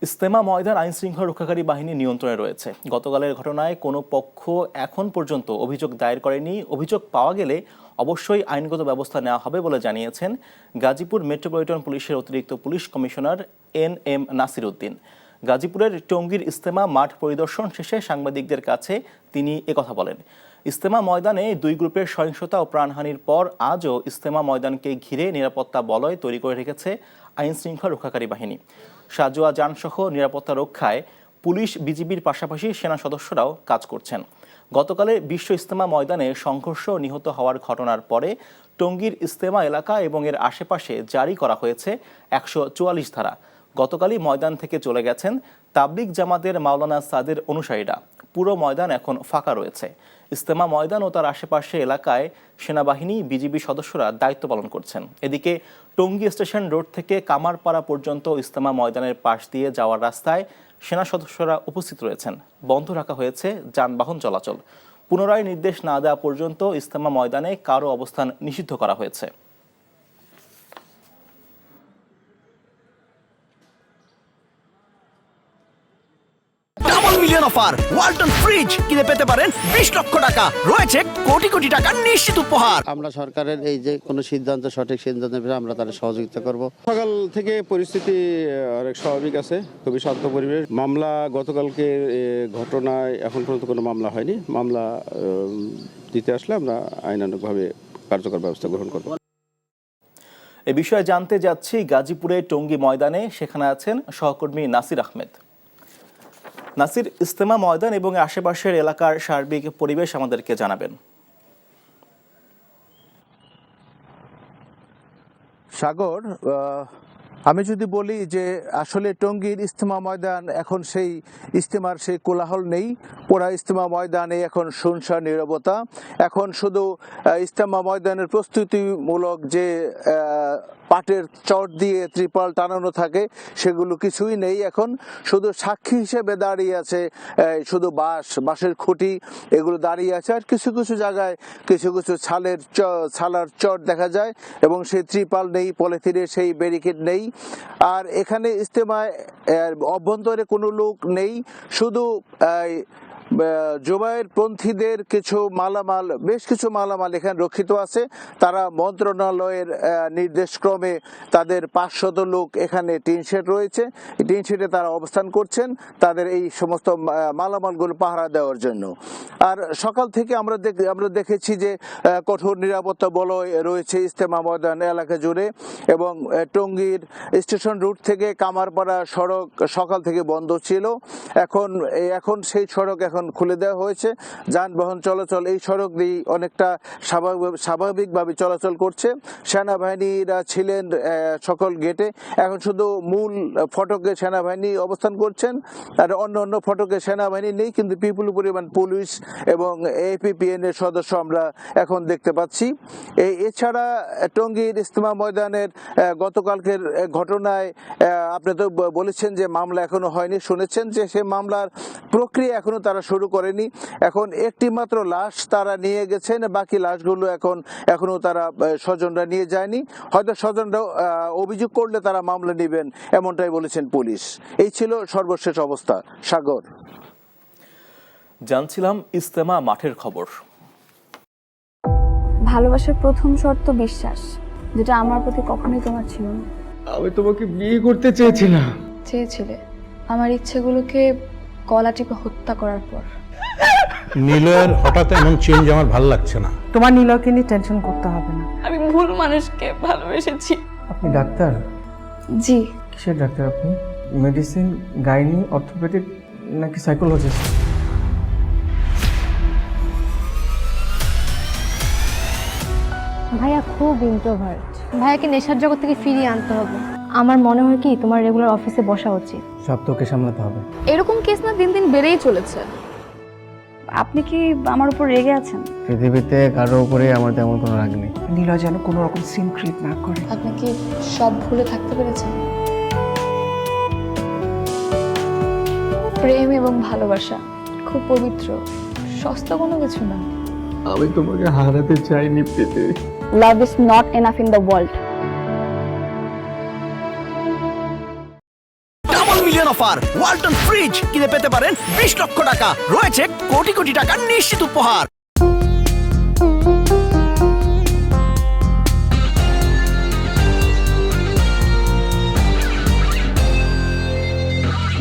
ইজতেমা ময়দান আইনশৃঙ্খলা রক্ষাকারী বাহিনী নিয়ন্ত্রণে রয়েছে। গতকালের ঘটনায় কোনো পক্ষ এখন পর্যন্ত অভিযোগ দায়ের করেনি। অভিযোগ পাওয়া গেলে অবশ্যই আইনগত ব্যবস্থা নেওয়া হবে বলে জানিয়েছেন গাজীপুর মেট্রোপলিটন পুলিশের অতিরিক্ত police commissioner NM Nasir Uddin. গাজীপুরের টঙ্গীর ইজতেমা মাঠ পরিদর্শন শেষে সাংবাদিকদের কাছে তিনি একথা বলেন। ইজতেমা ময়দানে দুই গ্রুপের সহিংসতা ও প্রাণহানির পর আজও ইজতেমা ময়দানকে ঘিরে নিরাপত্তা বলয় তৈরি করে রেখেছে আইনশৃঙ্খলা রক্ষাকারী বাহিনী। সাজোয়া যানসহ নিরাপত্তা রক্ষায় পুলিশ, বিজিবির পাশাপাশি সেনা সদস্যরাও কাজ করছেন। গতকালে বিশ্ব ইজতেমা ময়দানে সংঘর্ষ নিহত হওয়ার ঘটনার পরে টঙ্গীর ইজতেমা এলাকা এবং এর আশেপাশে জারি করা হয়েছে 144 ধারা। গতকালই ময়দান থেকে চলে গেছেন তাবলিগ জামাতের মাওলানা সাদের অনুসারীরা। পুরো ময়দান এখন ফাঁকা রয়েছে। ইজতেমা ময়দান ও তার আশেপাশে এলাকায় সেনাবাহিনী, বিজিবি সদস্যরা দায়িত্ব পালন করছেন। এদিকে টঙ্গী স্টেশন রোড থেকে কামারপাড়া পর্যন্ত ইজতেমা ময়দানের পাশ দিয়ে যাওয়ার রাস্তায় সেনা সদস্যরা উপস্থিত রয়েছেন। বন্ধ রাখা হয়েছে যানবাহন চলাচল। পুনরায় নির্দেশ না দেওয়া পর্যন্ত ইজতেমা ময়দানে কারো অবস্থান নিষিদ্ধ করা হয়েছে। মিলিয়ন অফার ওয়ালটন ফ্রিজ কিনে পেতে পারেন 20 লক্ষ টাকা, রয়েছে কোটি কোটি টাকার নিশ্চিত উপহার। আমরা সরকারের এই যে কোনো সিদ্ধান্ত, সঠিক সিদ্ধান্তের বিষয়ে আমরা তাদের সহযোগিতা করব। সকাল থেকে পরিস্থিতি অনেক স্বাভাবিক আছে, খুবই শান্ত পরিবেশ। মামলা গতকালকে ঘটনায় এখন পর্যন্ত কোনো মামলা হয়নি। মামলা দিতে আসলে আমরা আইনানুগভাবে কার্যকর ব্যবস্থা গ্রহণ করব। এ বিষয়ে জানতে যাচ্ছি গাজীপুরের টঙ্গী ময়দানে। সেখানে আছেন সহকর্মী নাসির আহমেদ। নাসির, ইজতেমা ময়দান এবং আশেপাশের এলাকার সার্বিক পরিবেশ আমাদেরকে জানাবেন। সাগর, আমি যদি বলি যে আসলে টঙ্গীর ইজতেমা ময়দান এখন সেই ইজতেমার সেই কোলাহল নেই। পুরা ইজতেমা ময়দানে এখন শুনশান নীরবতা। এখন শুধু ইজতেমা ময়দানের প্রস্তুতিমূলক যে পাটের চট দিয়ে ত্রিপাল টানানো থাকে সেগুলো কিছুই নেই। এখন শুধু সাক্ষী হিসেবে দাঁড়িয়ে আছে শুধু বাঁশের খুঁটি, এগুলো দাঁড়িয়ে আছে। আর কিছু কিছু জায়গায় কিছু কিছু ছালার চট দেখা যায় এবং সেই ত্রিপাল নেই, পলিথিনের সেই ব্যারিকেড নেই। আর এখানে ইজতেমায় অভ্যন্তরে কোনো লোক নেই, শুধু জুবায়ের পন্থীদের কিছু মালামাল, বেশ কিছু মালামাল এখানে রক্ষিত আছে। তারা মন্ত্রণালয়ের নির্দেশক্রমে তাদের 500 লোক এখানে টিন শেড রয়েছে, টিন শেডে তারা অবস্থান করছেন তাদের এই সমস্ত মালামালগুলো পাহারা দেওয়ার জন্য। আর সকাল থেকে আমরা দেখেছি যে কঠোর নিরাপত্তা বলয় রয়েছে ইজতেমা ময়দান এলাকা জুড়ে। এবং টঙ্গীর স্টেশন রুট থেকে কামারপাড়া সড়ক সকাল থেকে বন্ধ ছিল। এখন সেই সড়ক এখন খুলে দেওয়া হয়েছে। যানবাহন চলাচল এই সড়ক দিয়ে অনেকটা স্বাভাবিকভাবে চলাচল করছে। সেনাবাহিনীরা ছিলেন সকল গেটে। এখন শুধু মূল ফটকে সেনাবাহিনী অবস্থান করছেন, আর অন্য ফটকে সেনাবাহিনী নেই, কিন্তু বিপুল পরিমাণ পুলিশ এবং APPN এর সদস্য আমরা এখন দেখতে পাচ্ছি। এছাড়া টঙ্গীর ইজতেমা ময়দানের গতকালকের ঘটনায় আপনি তো বলেছেন যে মামলা এখনো হয়নি, শুনেছেন যে সেই মামলার প্রক্রিয়া এখনো তারা শুরু করেনি। এখন একটি মাত্র লাশ তারা নিয়ে গেছেন, বাকি লাশগুলো এখনো তারা স্বজনরা নিয়ে যায়নি। হয়তো স্বজনরা অভিযোগ করলে তারা মামলা নেবেন, এমনটাই বলেছেন পুলিশ। এই ছিল সর্বশেষ অবস্থা। সাগর, জানছিলাম ইজতেমা মাঠের খবর। ভালোবাসার প্রথম শর্ত বিশ্বাস, যেটা আমার প্রতি কখনোই তোমার ছিল না। আমি তোমাকে বিয়ে করতে চেয়েছিলাম। চেয়েছিলে আমার ইচ্ছেগুলোকে গলা টিপে হত্যা করার পর। নিলয়ের হঠাৎ এমন চেঞ্জ আমার ভালো লাগছে না। তোমার নিলয়কে নিয়ে টেনশন করতে হবে না। আমি ভুল মানুষকে ভালোবেসেছি। আপনি ডাক্তার? জি। কিসের ডাক্তার আপনি? মেডিসিন, গাইনি, অর্থোপেডিক নাকি সাইকোলজিস্ট? ভাইয়া খুব ইন্ট্রোভার্ট। ভাইয়াকে নেশার জগৎ থেকে ফিরিয়ে আনতে হবে। আমার মনে হয় কি তোমার রেগুলার অফিসে বসা উচিত। সব তোকে সামলাতে হবে। এরকম কেস না দিন দিন বেড়েই চলেছে। আপনি কি আমার উপর রেগে আছেন? পৃথিবীতে কারোর উপরে আমার তেমন কোনো রাগ নেই। নিলয় যেন কোনো রকম সিন ক্রিয়েট না করে। আপনি কি সব ভুলে থাকতে পেরেছেন? প্রেম এবং ভালোবাসা খুব পবিত্র, সস্তা কোনো কিছু না। আমি তোমাকে হারাতে চাইনি প্রীতি। Love is not enough in the world. Million offer. Walton fridge কিনে পেতে পারেন 20 লক্ষ টাকা, রয়েছে কোটি কোটি টাকার নিশ্চিত উপহার।